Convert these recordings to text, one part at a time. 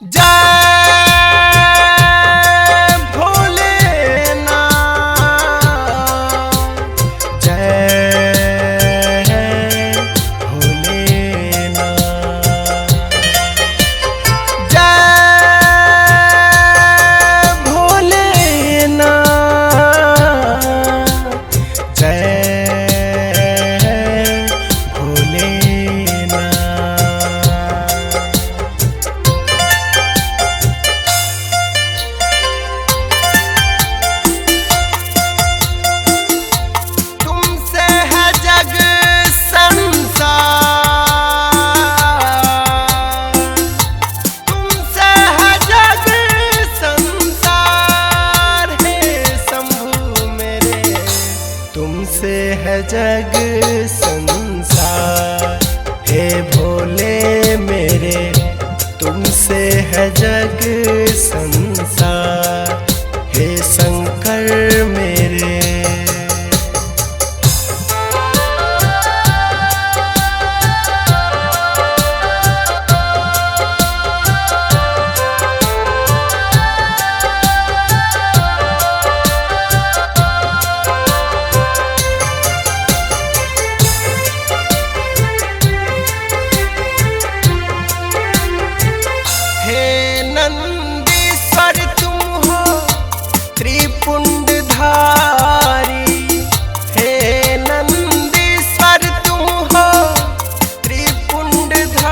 जय भोलेनाथ, जय भोलेनाथ, जय भोलेनाथ, जय तुमसे है जग संसार, हे भोले मेरे तुमसे है जग संसार, हे शंकर मेरे। नंदीश्वर तुम हो त्रिपुंडधारी, हे नंदीश्वर तुम हो त्रिपुंडधारी,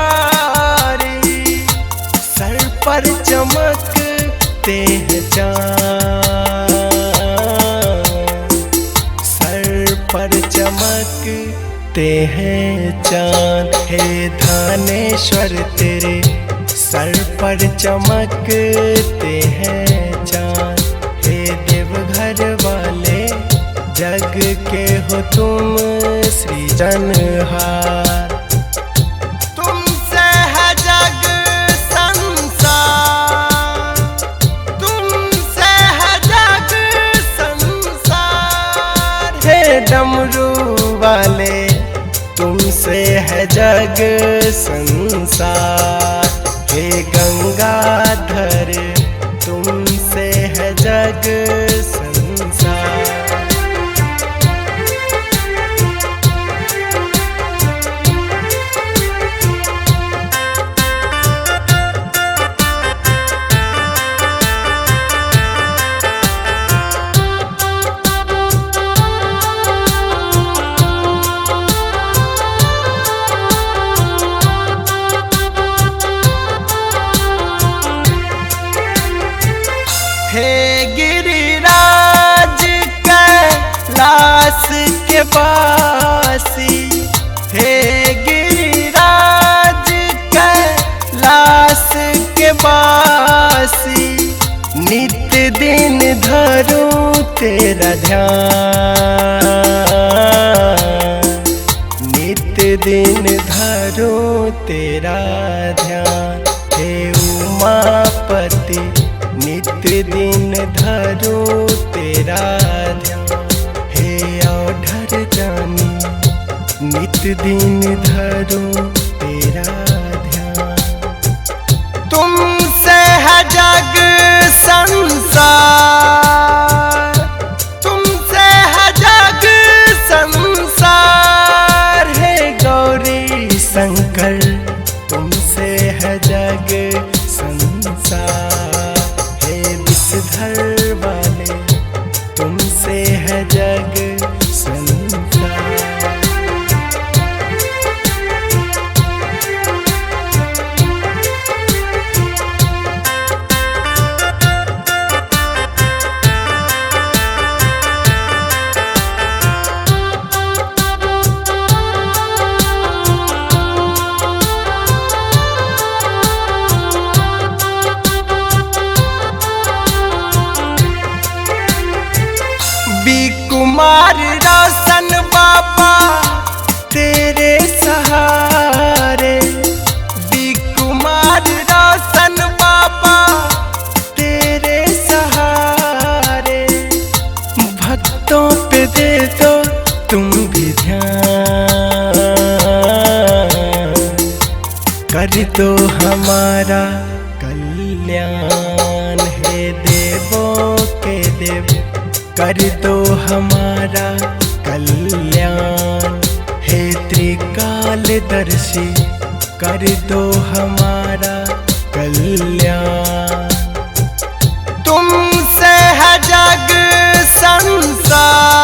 सर पर चमकते हैं चाँद, सर पर चमकते हैं चाँद, हे धानेश्वर तेरे सर पर चमकते हैं चाँद, हे देवघर वाले जग के हो तुम सृजनहार। तुमसे है जग संसार, तुमसे है जग संसार, हे डमरू वाले तुमसे है जग संसार, हे गंगाधर तुमसे है जग संसार। हे गिरिराज कैलाश के वासी, हे गिरिराज कैलाश के वासी, नित्य दिन धरूं तेरा ध्यान, नित्य दिन धरूं तेरा ध्यान, हे उमापति नित्य दिन धरूं तेरा ध्यान, हे औढ़र जानी नित्य दिन धरूं तेरा ध्यान। तुमसे है जग संसार, तुमसे है जग संसार, हे गौरी शंकर तुमसे है जग संसार, विषधर वाले तुमसे है जग संसार। कुमार रोशन बाबा तेरे सहारे, कुमार रोशन बाबा तेरे सहारे, भक्तों पे दे दो तुम भी ध्यान, कर दो हमारा कल्याण। कल्याण। हे देवों के देव कर दो हमारा कल्याण। हे त्रिकालदर्शी कर दो हमारा कल्याण। तुमसे है जग संसार